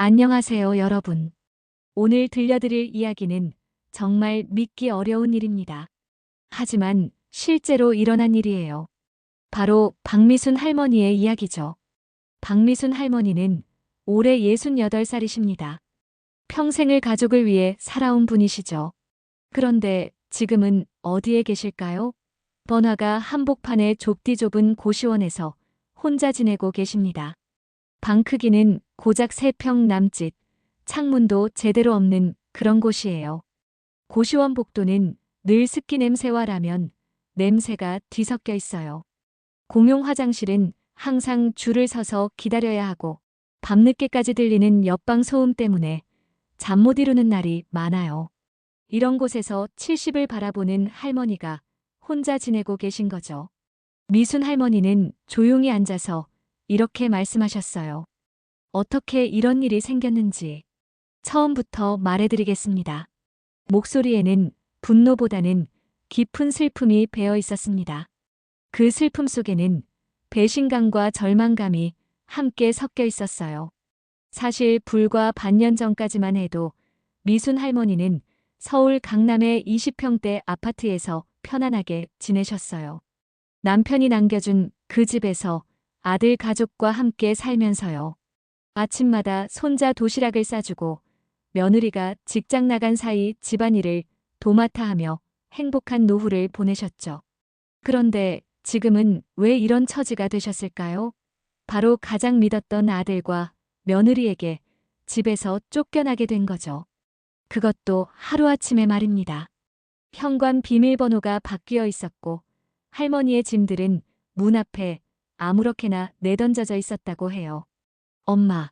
안녕하세요, 여러분. 오늘 들려드릴 이야기는 정말 믿기 어려운 일입니다. 하지만 실제로 일어난 일이에요. 바로 박미순 할머니의 이야기죠. 박미순 할머니는 올해 68살이십니다. 평생을 가족을 위해 살아온 분이시죠. 그런데 지금은 어디에 계실까요? 번화가 한복판의 좁디 좁은 고시원에서 혼자 지내고 계십니다. 방 크기는 고작 3평 남짓, 창문도 제대로 없는 그런 곳이에요. 고시원 복도는 늘 습기 냄새와 라면, 냄새가 뒤섞여 있어요. 공용 화장실은 항상 줄을 서서 기다려야 하고 밤늦게까지 들리는 옆방 소음 때문에 잠 못 이루는 날이 많아요. 이런 곳에서 70을 바라보는 할머니가 혼자 지내고 계신 거죠. 미순 할머니는 조용히 앉아서 이렇게 말씀하셨어요. 어떻게 이런 일이 생겼는지 처음부터 말해드리겠습니다. 목소리에는 분노보다는 깊은 슬픔이 배어 있었습니다. 그 슬픔 속에는 배신감과 절망감이 함께 섞여 있었어요. 사실 불과 반년 전까지만 해도 미순 할머니는 서울 강남의 20평대 아파트에서 편안하게 지내셨어요. 남편이 남겨준 그 집에서 아들 가족과 함께 살면서요. 아침마다 손자 도시락을 싸주고 며느리가 직장 나간 사이 집안일을 도맡아 하며 행복한 노후를 보내셨죠. 그런데 지금은 왜 이런 처지가 되셨을까요? 바로 가장 믿었던 아들과 며느리에게 집에서 쫓겨나게 된 거죠. 그것도 하루아침에 말입니다. 현관 비밀번호가 바뀌어 있었고 할머니의 짐들은 문 앞에 아무렇게나 내던져져 있었다고 해요. 엄마,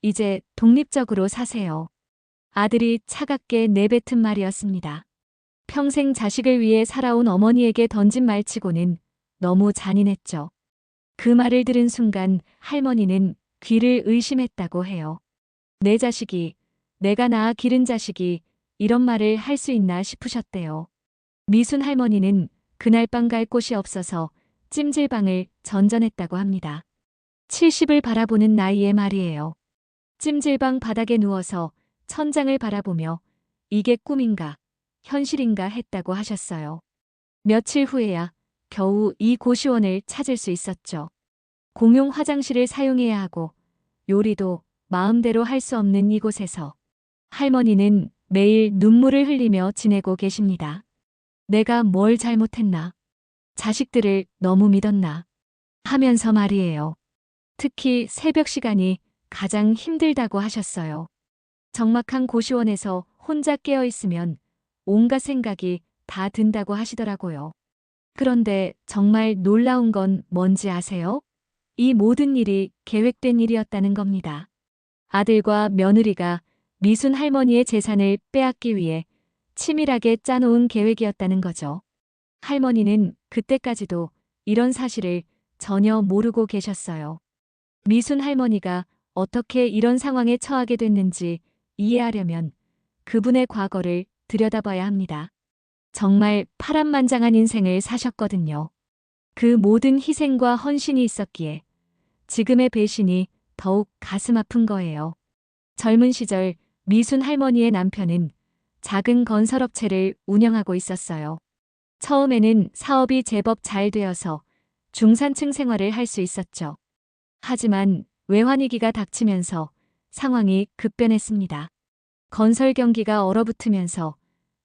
이제 독립적으로 사세요. 아들이 차갑게 내뱉은 말이었습니다. 평생 자식을 위해 살아온 어머니에게 던진 말치고는 너무 잔인했죠. 그 말을 들은 순간 할머니는 귀를 의심했다고 해요. 내 자식이, 내가 낳아 기른 자식이 이런 말을 할 수 있나 싶으셨대요. 미순 할머니는 그날 밤 갈 곳이 없어서 찜질방을 전전했다고 합니다. 70을 바라보는 나이에 말이에요. 찜질방 바닥에 누워서 천장을 바라보며 이게 꿈인가, 현실인가 했다고 하셨어요. 며칠 후에야 겨우 이 고시원을 찾을 수 있었죠. 공용 화장실을 사용해야 하고 요리도 마음대로 할 수 없는 이곳에서 할머니는 매일 눈물을 흘리며 지내고 계십니다. 내가 뭘 잘못했나? 자식들을 너무 믿었나? 하면서 말이에요. 특히 새벽 시간이 가장 힘들다고 하셨어요. 적막한 고시원에서 혼자 깨어 있으면 온갖 생각이 다 든다고 하시더라고요. 그런데 정말 놀라운 건 뭔지 아세요? 이 모든 일이 계획된 일이었다는 겁니다. 아들과 며느리가 미순 할머니의 재산을 빼앗기 위해 치밀하게 짜놓은 계획이었다는 거죠. 할머니는 그때까지도 이런 사실을 전혀 모르고 계셨어요. 미순 할머니가 어떻게 이런 상황에 처하게 됐는지 이해하려면 그분의 과거를 들여다봐야 합니다. 정말 파란만장한 인생을 사셨거든요. 그 모든 희생과 헌신이 있었기에 지금의 배신이 더욱 가슴 아픈 거예요. 젊은 시절 미순 할머니의 남편은 작은 건설업체를 운영하고 있었어요. 처음에는 사업이 제법 잘 되어서 중산층 생활을 할 수 있었죠. 하지만 외환위기가 닥치면서 상황이 급변했습니다. 건설 경기가 얼어붙으면서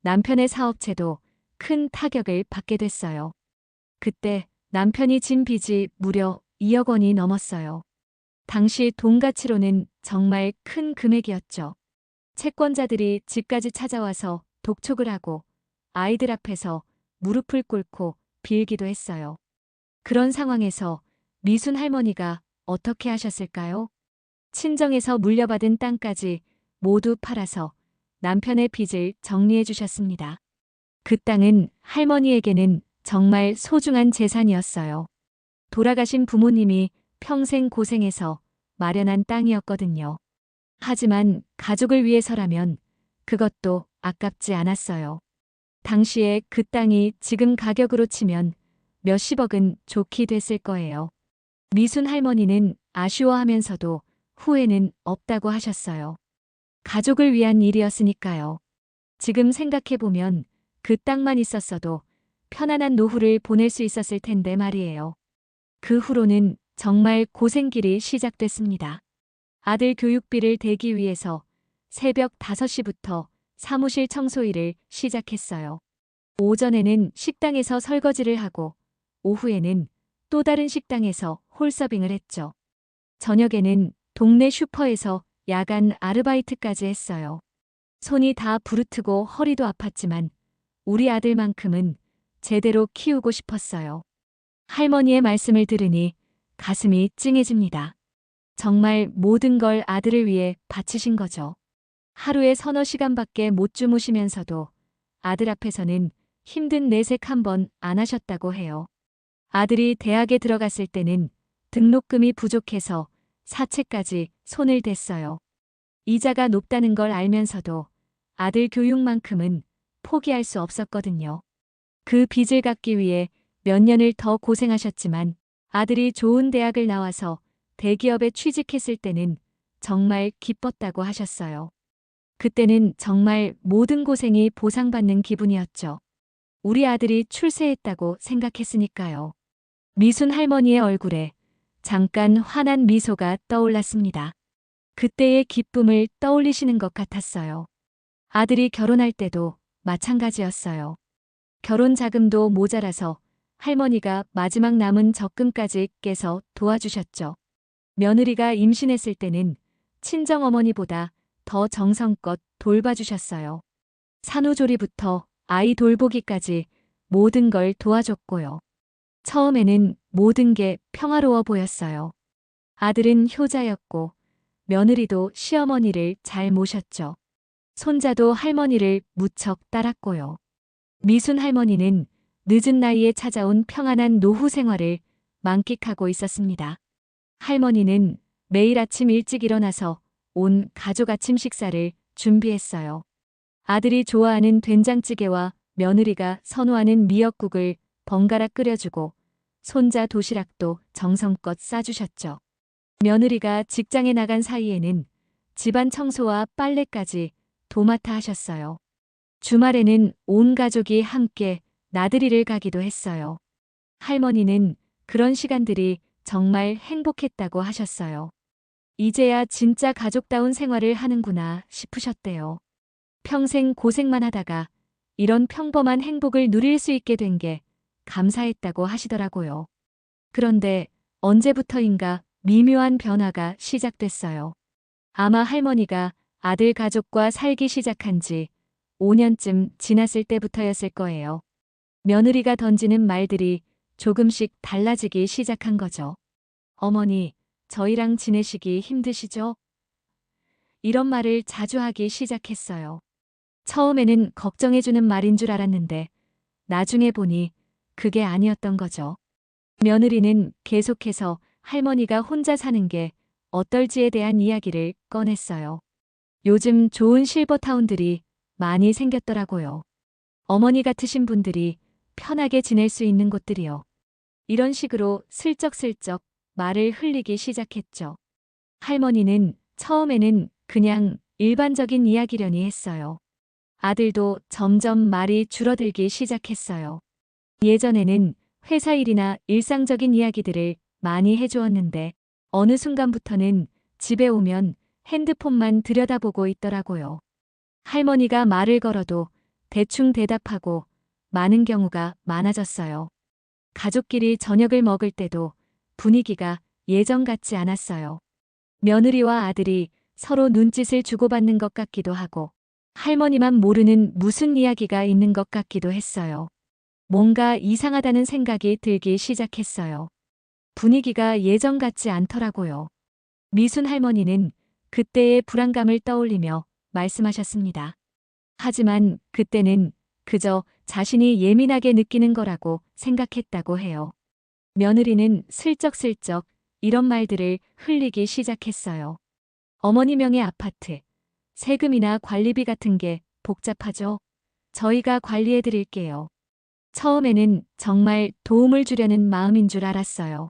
남편의 사업체도 큰 타격을 받게 됐어요. 그때 남편이 진 빚이 무려 2억 원이 넘었어요. 당시 돈 가치로는 정말 큰 금액이었죠. 채권자들이 집까지 찾아와서 독촉을 하고 아이들 앞에서 무릎을 꿇고 빌기도 했어요. 그런 상황에서 미순 할머니가 어떻게 하셨을까요? 친정에서 물려받은 땅까지 모두 팔아서 남편의 빚을 정리해 주셨습니다. 그 땅은 할머니에게는 정말 소중한 재산이었어요. 돌아가신 부모님이 평생 고생해서 마련한 땅이었거든요. 하지만 가족을 위해서라면 그것도 아깝지 않았어요. 당시에 그 땅이 지금 가격으로 치면 몇십억은 좋게 됐을 거예요. 미순 할머니는 아쉬워하면서도 후회는 없다고 하셨어요. 가족을 위한 일이었으니까요. 지금 생각해보면 그 땅만 있었어도 편안한 노후를 보낼 수 있었을 텐데 말이에요. 그 후로는 정말 고생길이 시작됐습니다. 아들 교육비를 대기 위해서 새벽 5시부터 사무실 청소일을 시작했어요. 오전에는 식당에서 설거지를 하고 오후에는 또 다른 식당에서 홀서빙을 했죠. 저녁에는 동네 슈퍼에서 야간 아르바이트까지 했어요. 손이 다 부르트고 허리도 아팠지만 우리 아들만큼은 제대로 키우고 싶었어요. 할머니의 말씀을 들으니 가슴이 찡해집니다. 정말 모든 걸 아들을 위해 바치신 거죠. 하루에 서너 시간밖에 못 주무시면서도 아들 앞에서는 힘든 내색 한 번 안 하셨다고 해요. 아들이 대학에 들어갔을 때는 등록금이 부족해서 사채까지 손을 댔어요. 이자가 높다는 걸 알면서도 아들 교육만큼은 포기할 수 없었거든요. 그 빚을 갚기 위해 몇 년을 더 고생하셨지만 아들이 좋은 대학을 나와서 대기업에 취직했을 때는 정말 기뻤다고 하셨어요. 그때는 정말 모든 고생이 보상받는 기분이었죠. 우리 아들이 출세했다고 생각했으니까요. 미순 할머니의 얼굴에 잠깐 환한 미소가 떠올랐습니다. 그때의 기쁨을 떠올리시는 것 같았어요. 아들이 결혼할 때도 마찬가지였어요. 결혼 자금도 모자라서 할머니가 마지막 남은 적금까지 깨서 도와주셨죠. 며느리가 임신했을 때는 친정어머니보다 더 정성껏 돌봐주셨어요. 산후조리부터 아이 돌보기까지 모든 걸 도와줬고요. 처음에는 모든 게 평화로워 보였어요. 아들은 효자였고 며느리도 시어머니를 잘 모셨죠. 손자도 할머니를 무척 따랐고요. 미순 할머니는 늦은 나이에 찾아온 평안한 노후 생활을 만끽하고 있었습니다. 할머니는 매일 아침 일찍 일어나서 온 가족 아침 식사를 준비했어요. 아들이 좋아하는 된장찌개와 며느리가 선호하는 미역국을 번갈아 끓여주고 손자 도시락도 정성껏 싸주셨죠. 며느리가 직장에 나간 사이에는 집안 청소와 빨래까지 도맡아 하셨어요. 주말에는 온 가족이 함께 나들이를 가기도 했어요. 할머니는 그런 시간들이 정말 행복했다고 하셨어요. 이제야 진짜 가족다운 생활을 하는구나 싶으셨대요. 평생 고생만 하다가 이런 평범한 행복을 누릴 수 있게 된 게 감사했다고 하시더라고요. 그런데 언제부터인가 미묘한 변화가 시작됐어요. 아마 할머니가 아들 가족과 살기 시작한 지 5년쯤 지났을 때부터였을 거예요. 며느리가 던지는 말들이 조금씩 달라지기 시작한 거죠. 어머니, 저희랑 지내시기 힘드시죠? 이런 말을 자주 하기 시작했어요. 처음에는 걱정해주는 말인 줄 알았는데 나중에 보니 그게 아니었던 거죠. 며느리는 계속해서 할머니가 혼자 사는 게 어떨지에 대한 이야기를 꺼냈어요. 요즘 좋은 실버타운들이 많이 생겼더라고요. 어머니 같으신 분들이 편하게 지낼 수 있는 곳들이요. 이런 식으로 슬쩍슬쩍 말을 흘리기 시작했죠. 할머니는 처음에는 그냥 일반적인 이야기려니 했어요. 아들도 점점 말이 줄어들기 시작했어요. 예전에는 회사 일이나 일상적인 이야기들을 많이 해주었는데 어느 순간부터는 집에 오면 핸드폰만 들여다보고 있더라고요. 할머니가 말을 걸어도 대충 대답하고 많은 경우가 많아졌어요. 가족끼리 저녁을 먹을 때도 분위기가 예전 같지 않았어요. 며느리와 아들이 서로 눈짓을 주고받는 것 같기도 하고 할머니만 모르는 무슨 이야기가 있는 것 같기도 했어요. 뭔가 이상하다는 생각이 들기 시작했어요. 분위기가 예전 같지 않더라고요. 미순 할머니는 그때의 불안감을 떠올리며 말씀하셨습니다. 하지만 그때는 그저 자신이 예민하게 느끼는 거라고 생각했다고 해요. 며느리는 슬쩍슬쩍 이런 말들을 흘리기 시작했어요. 어머니 명의 아파트, 세금이나 관리비 같은 게 복잡하죠? 저희가 관리해 드릴게요. 처음에는 정말 도움을 주려는 마음인 줄 알았어요.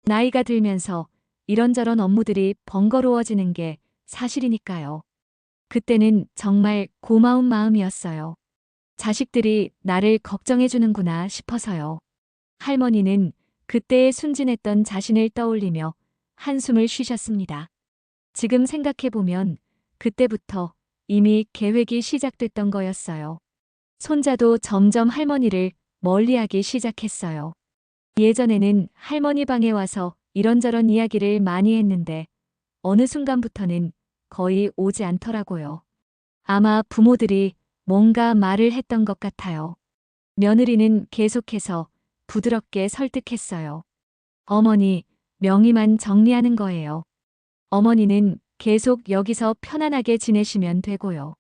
나이가 들면서 이런저런 업무들이 번거로워지는 게 사실이니까요. 그때는 정말 고마운 마음이었어요. 자식들이 나를 걱정해주는구나 싶어서요. 할머니는 그때의 순진했던 자신을 떠올리며 한숨을 쉬셨습니다. 지금 생각해보면 그때부터 이미 계획이 시작됐던 거였어요. 손자도 점점 할머니를 멀리하기 시작했어요. 예전에는 할머니 방에 와서 이런저런 이야기를 많이 했는데 어느 순간부터는 거의 오지 않더라고요. 아마 부모들이 뭔가 말을 했던 것 같아요. 며느리는 계속해서 부드럽게 설득했어요. 어머니, 명의만 정리하는 거예요. 어머니는 계속 여기서 편안하게 지내시면 되고요.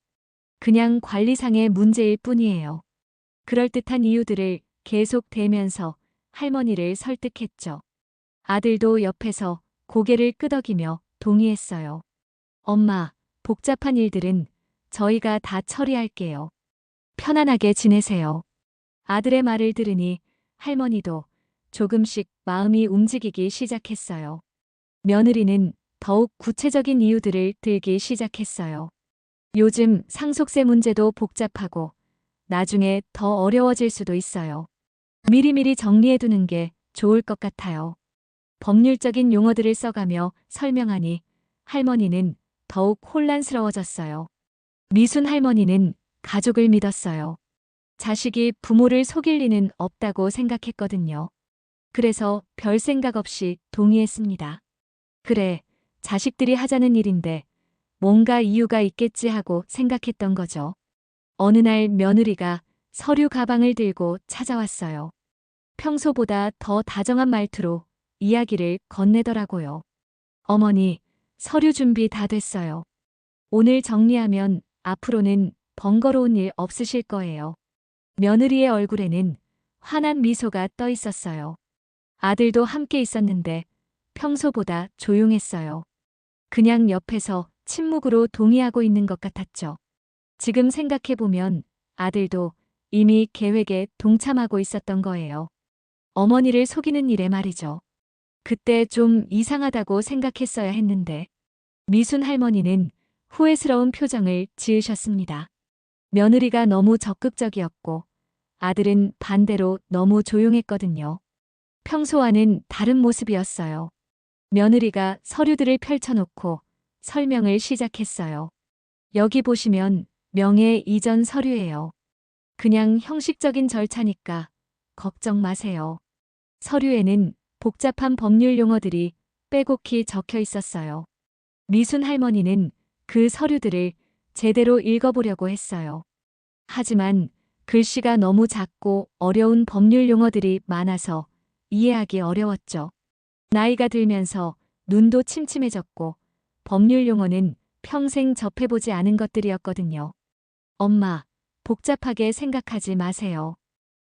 그냥 관리상의 문제일 뿐이에요. 그럴듯한 이유들을 계속 대면서 할머니를 설득했죠. 아들도 옆에서 고개를 끄덕이며 동의했어요. 엄마, 복잡한 일들은 저희가 다 처리할게요. 편안하게 지내세요. 아들의 말을 들으니 할머니도 조금씩 마음이 움직이기 시작했어요. 며느리는 더욱 구체적인 이유들을 들기 시작했어요. 요즘 상속세 문제도 복잡하고 나중에 더 어려워질 수도 있어요. 미리미리 정리해두는 게 좋을 것 같아요. 법률적인 용어들을 써가며 설명하니 할머니는 더욱 혼란스러워졌어요. 미순 할머니는 가족을 믿었어요. 자식이 부모를 속일 리는 없다고 생각했거든요. 그래서 별 생각 없이 동의했습니다. 그래, 자식들이 하자는 일인데 뭔가 이유가 있겠지 하고 생각했던 거죠. 어느 날 며느리가 서류 가방을 들고 찾아왔어요. 평소보다 더 다정한 말투로 이야기를 건네더라고요. 어머니, 서류 준비 다 됐어요. 오늘 정리하면 앞으로는 번거로운 일 없으실 거예요. 며느리의 얼굴에는 환한 미소가 떠 있었어요. 아들도 함께 있었는데 평소보다 조용했어요. 그냥 옆에서 침묵으로 동의하고 있는 것 같았죠. 지금 생각해보면 아들도 이미 계획에 동참하고 있었던 거예요. 어머니를 속이는 일에 말이죠. 그때 좀 이상하다고 생각했어야 했는데 미순 할머니는 후회스러운 표정을 지으셨습니다. 며느리가 너무 적극적이었고 아들은 반대로 너무 조용했거든요. 평소와는 다른 모습이었어요. 며느리가 서류들을 펼쳐놓고 설명을 시작했어요. 여기 보시면 명예 이전 서류예요. 그냥 형식적인 절차니까 걱정 마세요. 서류에는 복잡한 법률 용어들이 빼곡히 적혀 있었어요. 미순 할머니는 그 서류들을 제대로 읽어보려고 했어요. 하지만 글씨가 너무 작고 어려운 법률 용어들이 많아서 이해하기 어려웠죠. 나이가 들면서 눈도 침침해졌고 법률 용어는 평생 접해보지 않은 것들이었거든요. 엄마, 복잡하게 생각하지 마세요.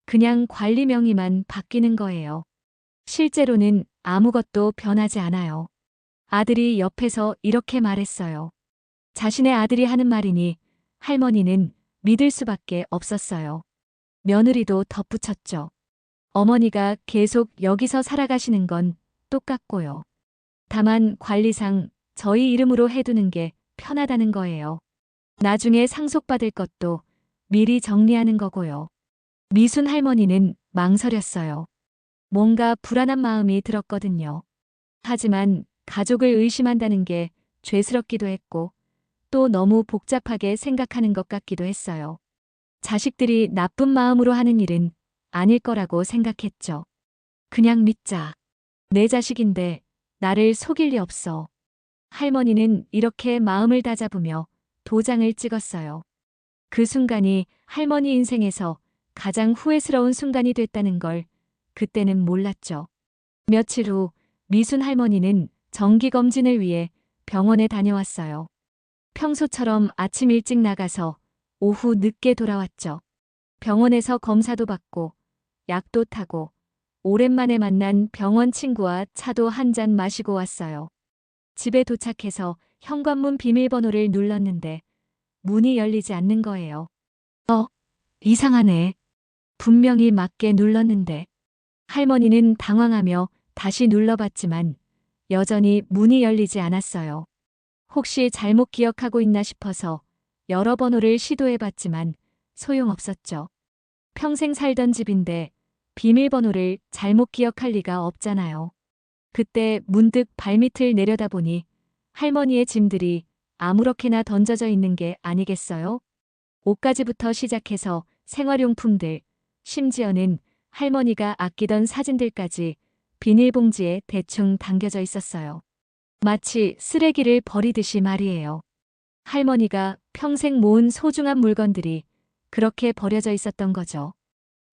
그냥 관리 명의만 바뀌는 거예요. 실제로는 아무것도 변하지 않아요. 아들이 옆에서 이렇게 말했어요. 자신의 아들이 하는 말이니 할머니는 믿을 수밖에 없었어요. 며느리도 덧붙였죠. 어머니가 계속 여기서 살아가시는 건 똑같고요. 다만 관리상 저희 이름으로 해두는 게 편하다는 거예요. 나중에 상속받을 것도 미리 정리하는 거고요. 미순 할머니는 망설였어요. 뭔가 불안한 마음이 들었거든요. 하지만 가족을 의심한다는 게 죄스럽기도 했고 또 너무 복잡하게 생각하는 것 같기도 했어요. 자식들이 나쁜 마음으로 하는 일은 아닐 거라고 생각했죠. 그냥 믿자. 내 자식인데 나를 속일 리 없어. 할머니는 이렇게 마음을 다잡으며 도장을 찍었어요. 그 순간이 할머니 인생에서 가장 후회스러운 순간이 됐다는 걸 그때는 몰랐죠. 며칠 후 미순 할머니는 정기검진을 위해 병원에 다녀왔어요. 평소처럼 아침 일찍 나가서 오후 늦게 돌아왔죠. 병원에서 검사도 받고 약도 타고 오랜만에 만난 병원 친구와 차도 한 잔 마시고 왔어요. 집에 도착해서 현관문 비밀번호를 눌렀는데 문이 열리지 않는 거예요. 이상하네. 분명히 맞게 눌렀는데. 할머니는 당황하며 다시 눌러봤지만 여전히 문이 열리지 않았어요. 혹시 잘못 기억하고 있나 싶어서 여러 번호를 시도해봤지만 소용없었죠. 평생 살던 집인데 비밀번호를 잘못 기억할 리가 없잖아요. 그때 문득 발밑을 내려다보니 할머니의 짐들이 아무렇게나 던져져 있는 게 아니겠어요? 옷가지부터 시작해서 생활용품들, 심지어는 할머니가 아끼던 사진들까지 비닐봉지에 대충 담겨져 있었어요. 마치 쓰레기를 버리듯이 말이에요. 할머니가 평생 모은 소중한 물건들이 그렇게 버려져 있었던 거죠.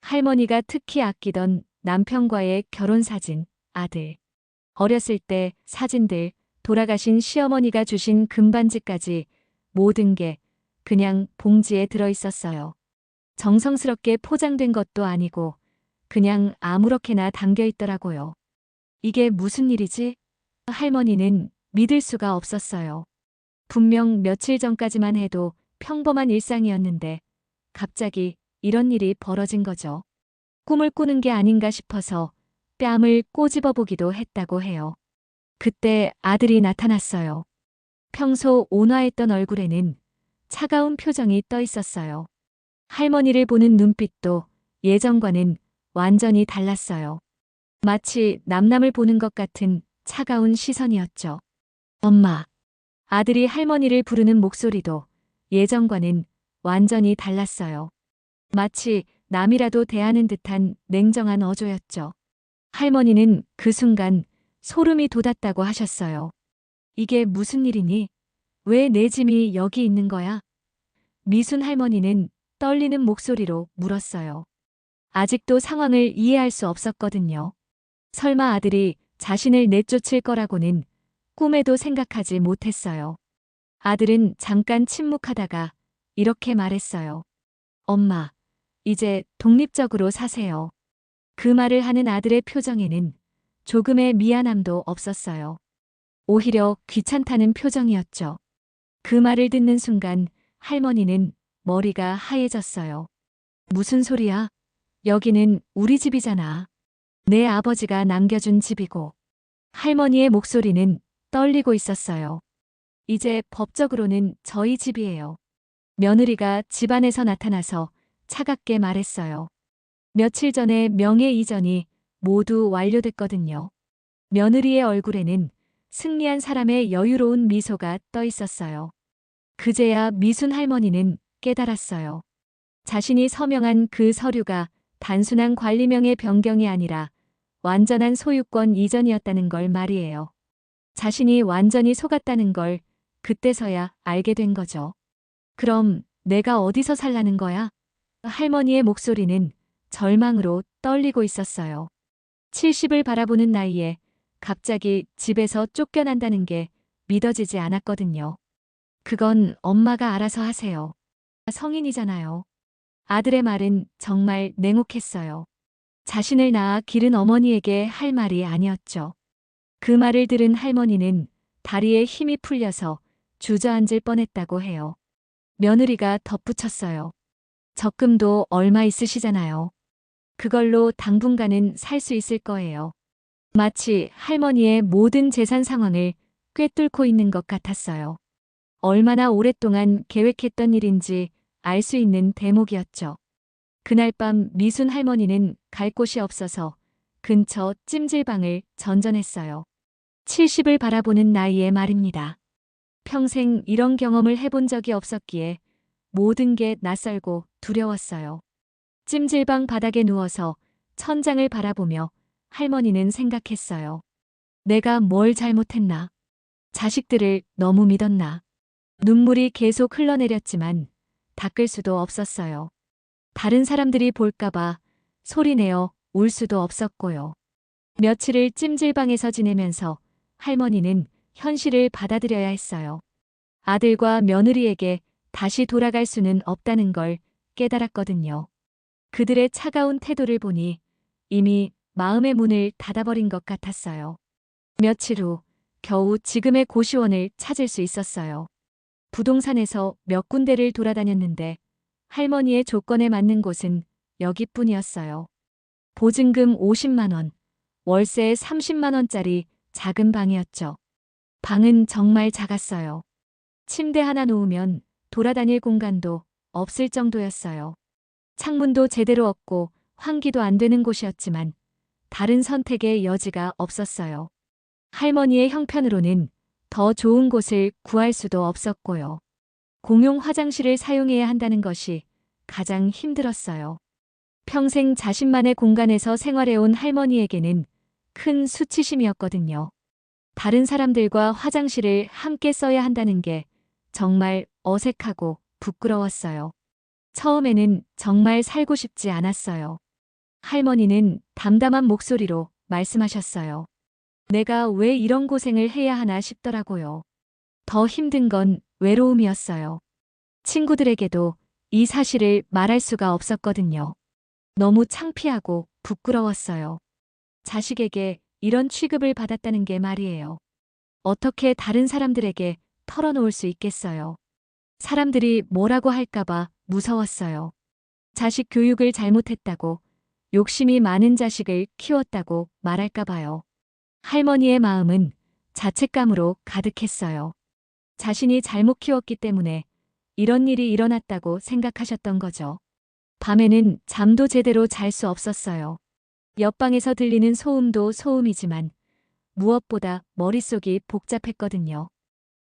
할머니가 특히 아끼던 남편과의 결혼사진, 아들, 어렸을 때 사진들, 돌아가신 시어머니가 주신 금반지까지 모든 게 그냥 봉지에 들어 있었어요. 정성스럽게 포장된 것도 아니고 그냥 아무렇게나 담겨 있더라고요. 이게 무슨 일이지? 할머니는 믿을 수가 없었어요. 분명 며칠 전까지만 해도 평범한 일상이었는데 갑자기 이런 일이 벌어진 거죠. 꿈을 꾸는 게 아닌가 싶어서 뺨을 꼬집어 보기도 했다고 해요. 그때 아들이 나타났어요. 평소 온화했던 얼굴에는 차가운 표정이 떠 있었어요. 할머니를 보는 눈빛도 예전과는 완전히 달랐어요. 마치 남남을 보는 것 같은 차가운 시선이었죠. 엄마. 아들이 할머니를 부르는 목소리도 예전과는 완전히 달랐어요. 마치 남이라도 대하는 듯한 냉정한 어조였죠. 할머니는 그 순간 소름이 돋았다고 하셨어요. 이게 무슨 일이니? 왜 내 짐이 여기 있는 거야? 미순 할머니는 떨리는 목소리로 물었어요. 아직도 상황을 이해할 수 없었거든요. 설마 아들이 자신을 내쫓을 거라고는 꿈에도 생각하지 못했어요. 아들은 잠깐 침묵하다가 이렇게 말했어요. 엄마, 이제 독립적으로 사세요. 그 말을 하는 아들의 표정에는 조금의 미안함도 없었어요. 오히려 귀찮다는 표정이었죠. 그 말을 듣는 순간 할머니는 머리가 하얘졌어요. 무슨 소리야? 여기는 우리 집이잖아. 내 아버지가 남겨준 집이고. 할머니의 목소리는 떨리고 있었어요. 이제 법적으로는 저희 집이에요. 며느리가 집안에서 나타나서 차갑게 말했어요. 며칠 전에 명예 이전이 모두 완료됐거든요. 며느리의 얼굴에는 승리한 사람의 여유로운 미소가 떠 있었어요. 그제야 미순 할머니는 깨달았어요. 자신이 서명한 그 서류가 단순한 관리명의 변경이 아니라 완전한 소유권 이전이었다는 걸 말이에요. 자신이 완전히 속았다는 걸 그때서야 알게 된 거죠. 그럼 내가 어디서 살라는 거야? 할머니의 목소리는 절망으로 떨리고 있었어요. 70을 바라보는 나이에 갑자기 집에서 쫓겨난다는 게 믿어지지 않았거든요. 그건 엄마가 알아서 하세요. 성인이잖아요. 아들의 말은 정말 냉혹했어요. 자신을 낳아 기른 어머니에게 할 말이 아니었죠. 그 말을 들은 할머니는 다리에 힘이 풀려서 주저앉을 뻔했다고 해요. 며느리가 덧붙였어요. 적금도 얼마 있으시잖아요. 그걸로 당분간은 살 수 있을 거예요. 마치 할머니의 모든 재산 상황을 꿰뚫고 있는 것 같았어요. 얼마나 오랫동안 계획했던 일인지 알 수 있는 대목이었죠. 그날 밤 미순 할머니는 갈 곳이 없어서 근처 찜질방을 전전했어요. 70을 바라보는 나이에 말입니다. 평생 이런 경험을 해본 적이 없었기에 모든 게 낯설고 두려웠어요. 찜질방 바닥에 누워서 천장을 바라보며 할머니는 생각했어요. 내가 뭘 잘못했나? 자식들을 너무 믿었나? 눈물이 계속 흘러내렸지만 닦을 수도 없었어요. 다른 사람들이 볼까봐 소리내어 울 수도 없었고요. 며칠을 찜질방에서 지내면서 할머니는 현실을 받아들여야 했어요. 아들과 며느리에게 다시 돌아갈 수는 없다는 걸 깨달았거든요. 그들의 차가운 태도를 보니 이미 마음의 문을 닫아버린 것 같았어요. 며칠 후 겨우 지금의 고시원을 찾을 수 있었어요. 부동산에서 몇 군데를 돌아다녔는데 할머니의 조건에 맞는 곳은 여기뿐이었어요. 보증금 50만 원, 월세 30만 원짜리 작은 방이었죠. 방은 정말 작았어요. 침대 하나 놓으면 돌아다닐 공간도 없을 정도였어요. 창문도 제대로 없고 환기도 안 되는 곳이었지만 다른 선택의 여지가 없었어요. 할머니의 형편으로는 더 좋은 곳을 구할 수도 없었고요. 공용 화장실을 사용해야 한다는 것이 가장 힘들었어요. 평생 자신만의 공간에서 생활해온 할머니에게는 큰 수치심이었거든요. 다른 사람들과 화장실을 함께 써야 한다는 게 정말 어색하고 부끄러웠어요. 처음에는 정말 살고 싶지 않았어요. 할머니는 담담한 목소리로 말씀하셨어요. 내가 왜 이런 고생을 해야 하나 싶더라고요. 더 힘든 건 외로움이었어요. 친구들에게도 이 사실을 말할 수가 없었거든요. 너무 창피하고 부끄러웠어요. 자식에게 이런 취급을 받았다는 게 말이에요. 어떻게 다른 사람들에게 털어놓을 수 있겠어요. 사람들이 뭐라고 할까봐 무서웠어요. 자식 교육을 잘못했다고, 욕심이 많은 자식을 키웠다고 말할까봐요. 할머니의 마음은 자책감으로 가득했어요. 자신이 잘못 키웠기 때문에 이런 일이 일어났다고 생각하셨던 거죠. 밤에는 잠도 제대로 잘 수 없었어요. 옆방에서 들리는 소음도 소음이지만 무엇보다 머릿속이 복잡했거든요.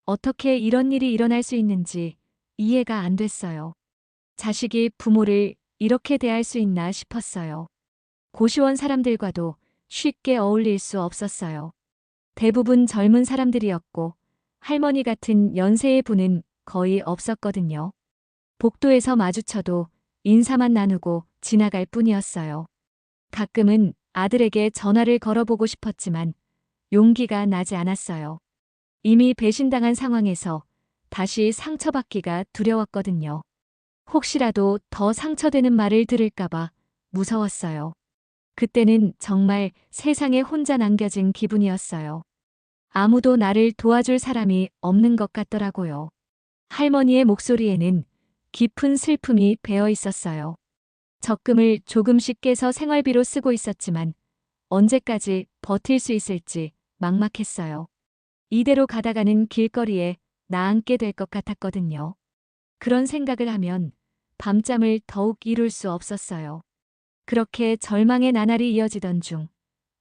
어떻게 이런 일이 일어날 수 있는지 이해가 안 됐어요. 자식이 부모를 이렇게 대할 수 있나 싶었어요. 고시원 사람들과도 쉽게 어울릴 수 없었어요. 대부분 젊은 사람들이었고 할머니 같은 연세의 분은 거의 없었거든요. 복도에서 마주쳐도 인사만 나누고 지나갈 뿐이었어요. 가끔은 아들에게 전화를 걸어보고 싶었지만 용기가 나지 않았어요. 이미 배신당한 상황에서 다시 상처받기가 두려웠거든요. 혹시라도 더 상처되는 말을 들을까봐 무서웠어요. 그때는 정말 세상에 혼자 남겨진 기분이었어요. 아무도 나를 도와줄 사람이 없는 것 같더라고요. 할머니의 목소리에는 깊은 슬픔이 배어 있었어요. 적금을 조금씩 깨서 생활비로 쓰고 있었지만 언제까지 버틸 수 있을지 막막했어요. 이대로 가다가는 길거리에 나앉게 될 것 같았거든요. 그런 생각을 하면 밤잠을 더욱 이룰 수 없었어요. 그렇게 절망의 나날이 이어지던 중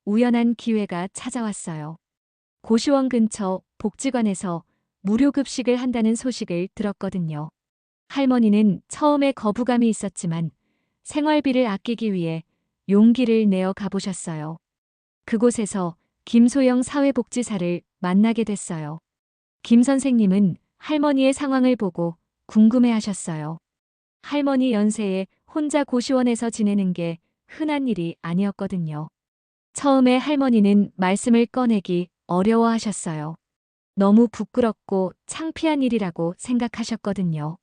우연한 기회가 찾아왔어요. 고시원 근처 복지관에서 무료 급식을 한다는 소식을 들었거든요. 할머니는 처음에 거부감이 있었지만 생활비를 아끼기 위해 용기를 내어 가보셨어요. 그곳에서 김소영 사회복지사를 만나게 됐어요. 김 선생님은 할머니의 상황을 보고 궁금해하셨어요. 할머니 연세에 혼자 고시원에서 지내는 게 흔한 일이 아니었거든요. 처음에 할머니는 말씀을 꺼내기 어려워하셨어요. 너무 부끄럽고 창피한 일이라고 생각하셨거든요.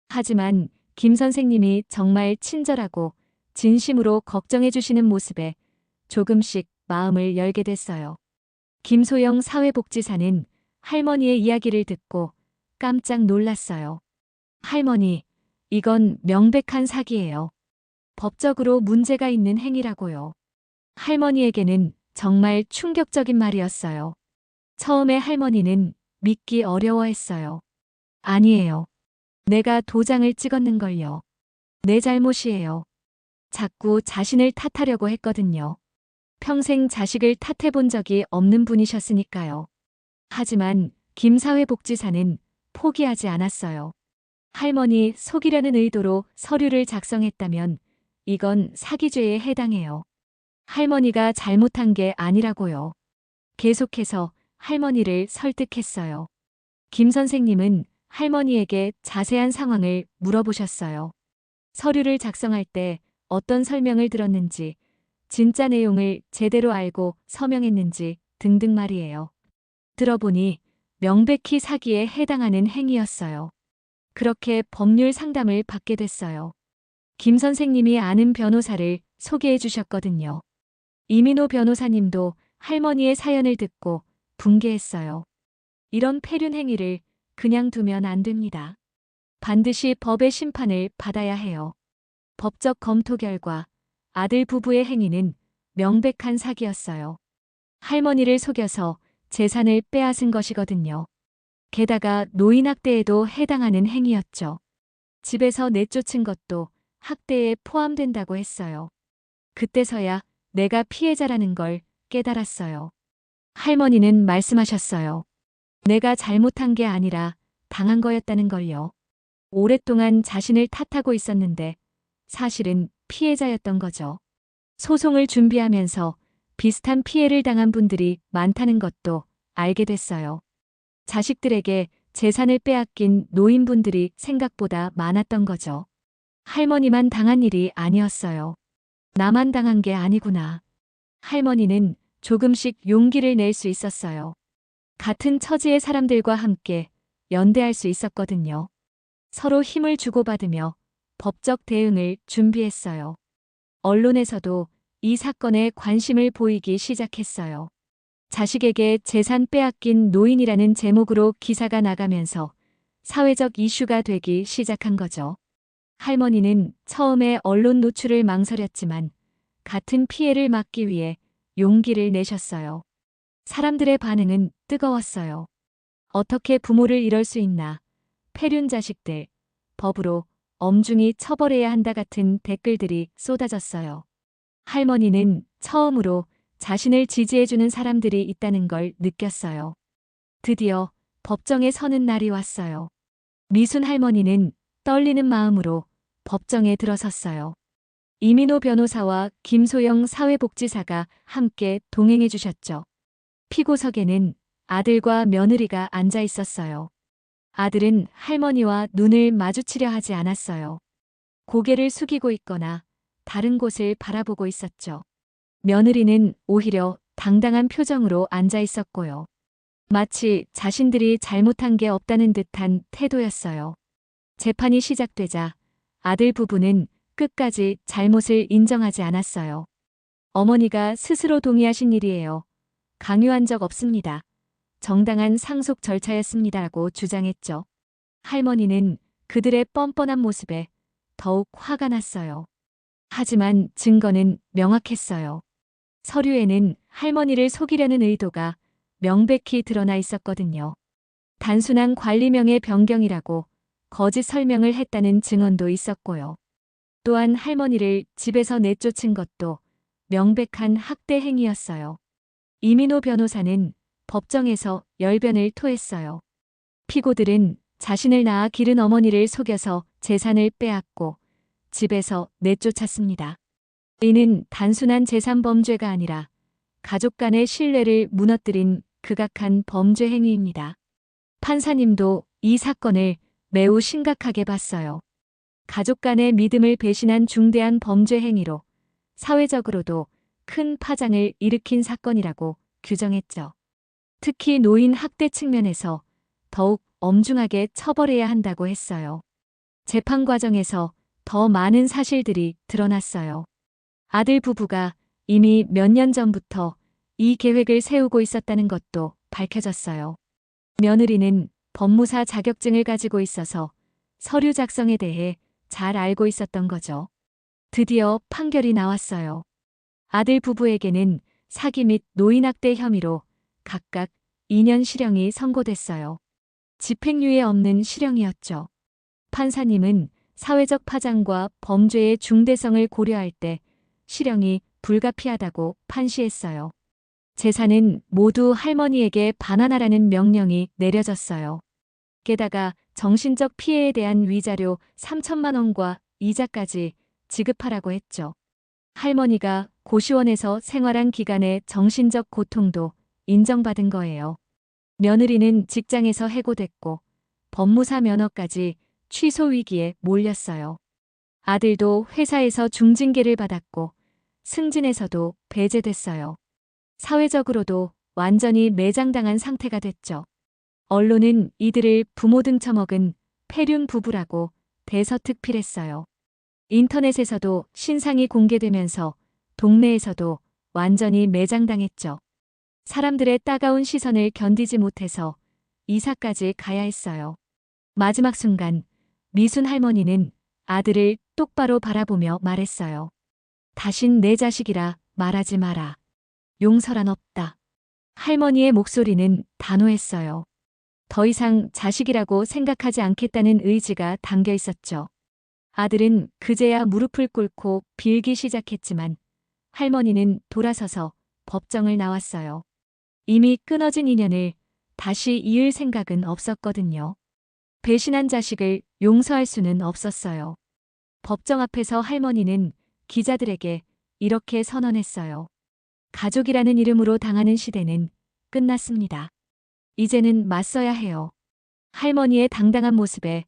하지만 김 선생님이 정말 친절하고 진심으로 걱정해 주시는 모습에 조금씩 마음을 열게 됐어요. 김소영 사회복지사는 할머니의 이야기를 듣고 깜짝 놀랐어요. 할머니, 이건 명백한 사기예요. 법적으로 문제가 있는 행위라고요. 할머니에게는 정말 충격적인 말이었어요. 처음에 할머니는 믿기 어려워했어요. 아니에요. 내가 도장을 찍었는걸요. 내 잘못이에요. 자꾸 자신을 탓하려고 했거든요. 평생 자식을 탓해 본 적이 없는 분이셨으니까요. 하지만 김 사회복지사는 포기하지 않았어요. 할머니 속이려는 의도로 서류를 작성했다면 이건 사기죄에 해당해요. 할머니가 잘못한 게 아니라고요. 계속해서 할머니를 설득했어요. 김 선생님은 할머니에게 자세한 상황을 물어보셨어요. 서류를 작성할 때 어떤 설명을 들었는지, 진짜 내용을 제대로 알고 서명했는지 등등 말이에요. 들어보니 명백히 사기에 해당하는 행위였어요. 그렇게 법률 상담을 받게 됐어요. 김 선생님이 아는 변호사를 소개해 주셨거든요. 이민호 변호사님도 할머니의 사연을 듣고 분개했어요. 이런 폐륜 행위를 그냥 두면 안 됩니다. 반드시 법의 심판을 받아야 해요. 법적 검토 결과 아들 부부의 행위는 명백한 사기였어요. 할머니를 속여서 재산을 빼앗은 것이거든요. 게다가 노인학대에도 해당하는 행위였죠. 집에서 내쫓은 것도 학대에 포함된다고 했어요. 그때서야 내가 피해자라는 걸 깨달았어요. 할머니는 말씀하셨어요. 내가 잘못한 게 아니라 당한 거였다는 걸요. 오랫동안 자신을 탓하고 있었는데 사실은 피해자였던 거죠. 소송을 준비하면서 비슷한 피해를 당한 분들이 많다는 것도 알게 됐어요. 자식들에게 재산을 빼앗긴 노인분들이 생각보다 많았던 거죠. 할머니만 당한 일이 아니었어요. 나만 당한 게 아니구나. 할머니는 조금씩 용기를 낼 수 있었어요. 같은 처지의 사람들과 함께 연대할 수 있었거든요. 서로 힘을 주고받으며 법적 대응을 준비했어요. 언론에서도 이 사건에 관심을 보이기 시작했어요. 자식에게 재산 빼앗긴 노인이라는 제목으로 기사가 나가면서 사회적 이슈가 되기 시작한 거죠. 할머니는 처음에 언론 노출을 망설였지만 같은 피해를 막기 위해 용기를 내셨어요. 사람들의 반응은 뜨거웠어요. 어떻게 부모를 이럴 수 있나? 폐륜 자식들, 법으로 엄중히 처벌해야 한다 같은 댓글들이 쏟아졌어요. 할머니는 처음으로 자신을 지지해주는 사람들이 있다는 걸 느꼈어요. 드디어 법정에 서는 날이 왔어요. 미순 할머니는 떨리는 마음으로 법정에 들어섰어요. 이민호 변호사와 김소영 사회복지사가 함께 동행해 주셨죠. 피고석에는 아들과 며느리가 앉아 있었어요. 아들은 할머니와 눈을 마주치려 하지 않았어요. 고개를 숙이고 있거나 다른 곳을 바라보고 있었죠. 며느리는 오히려 당당한 표정으로 앉아 있었고요. 마치 자신들이 잘못한 게 없다는 듯한 태도였어요. 재판이 시작되자 아들 부부는 끝까지 잘못을 인정하지 않았어요. 어머니가 스스로 동의하신 일이에요. 강요한 적 없습니다. 정당한 상속 절차였습니다라고 주장했죠. 할머니는 그들의 뻔뻔한 모습에 더욱 화가 났어요. 하지만 증거는 명확했어요. 서류에는 할머니를 속이려는 의도가 명백히 드러나 있었거든요. 단순한 관리명의 변경이라고 거짓 설명을 했다는 증언도 있었고요. 또한 할머니를 집에서 내쫓은 것도 명백한 학대 행위였어요. 이민호 변호사는 법정에서 열변을 토했어요. 피고들은 자신을 낳아 기른 어머니를 속여서 재산을 빼앗고 집에서 내쫓았습니다. 이는 단순한 재산 범죄가 아니라 가족 간의 신뢰를 무너뜨린 극악한 범죄 행위입니다. 판사님도 이 사건을 매우 심각하게 봤어요. 가족 간의 믿음을 배신한 중대한 범죄 행위로 사회적으로도 큰 파장을 일으킨 사건이라고 규정했죠. 특히 노인 학대 측면에서 더욱 엄중하게 처벌해야 한다고 했어요. 재판 과정에서 더 많은 사실들이 드러났어요. 아들 부부가 이미 몇 년 전부터 이 계획을 세우고 있었다는 것도 밝혀졌어요. 며느리는 법무사 자격증을 가지고 있어서 서류 작성에 대해 잘 알고 있었던 거죠. 드디어 판결이 나왔어요. 아들 부부에게는 사기 및 노인학대 혐의로 각각 2년 실형이 선고됐어요. 집행유예 없는 실형이었죠. 판사님은 사회적 파장과 범죄의 중대성을 고려할 때 실형이 불가피하다고 판시했어요. 재산은 모두 할머니에게 반환하라는 명령이 내려졌어요. 게다가 정신적 피해에 대한 위자료 3천만 원과 이자까지 지급하라고 했죠. 할머니가 고시원에서 생활한 기간의 정신적 고통도 인정받은 거예요. 며느리는 직장에서 해고됐고 법무사 면허까지 취소 위기에 몰렸어요. 아들도 회사에서 중징계를 받았고 승진에서도 배제됐어요. 사회적으로도 완전히 매장당한 상태가 됐죠. 언론은 이들을 부모 등쳐먹은 폐륜 부부라고 대서특필했어요. 인터넷에서도 신상이 공개되면서 동네에서도 완전히 매장당했죠. 사람들의 따가운 시선을 견디지 못해서 이사까지 가야 했어요. 마지막 순간 미순 할머니는 아들을 똑바로 바라보며 말했어요. 다신 내 자식이라 말하지 마라. 용서란 없다. 할머니의 목소리는 단호했어요. 더 이상 자식이라고 생각하지 않겠다는 의지가 담겨 있었죠. 아들은 그제야 무릎을 꿇고 빌기 시작했지만 할머니는 돌아서서 법정을 나왔어요. 이미 끊어진 인연을 다시 이을 생각은 없었거든요. 배신한 자식을 용서할 수는 없었어요. 법정 앞에서 할머니는 기자들에게 이렇게 선언했어요. 가족이라는 이름으로 당하는 시대는 끝났습니다. 이제는 맞서야 해요. 할머니의 당당한 모습에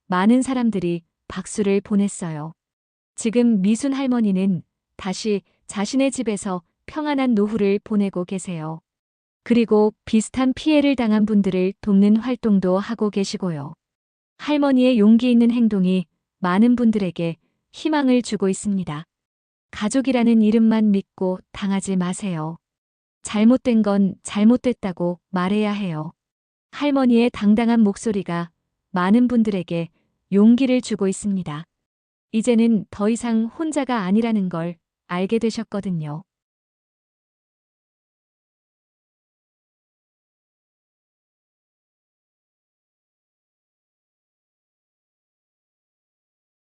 많은 사람들이 박수를 보냈어요. 지금 미순 할머니는 다시 자신의 집에서 평안한 노후를 보내고 계세요. 그리고 비슷한 피해를 당한 분들을 돕는 활동도 하고 계시고요. 할머니의 용기 있는 행동이 많은 분들에게 희망을 주고 있습니다. 가족이라는 이름만 믿고 당하지 마세요. 잘못된 건 잘못됐다고 말해야 해요. 할머니의 당당한 목소리가 많은 분들에게 용기를 주고 있습니다. 이제는 더 이상 혼자가 아니라는 걸 알게 되셨거든요.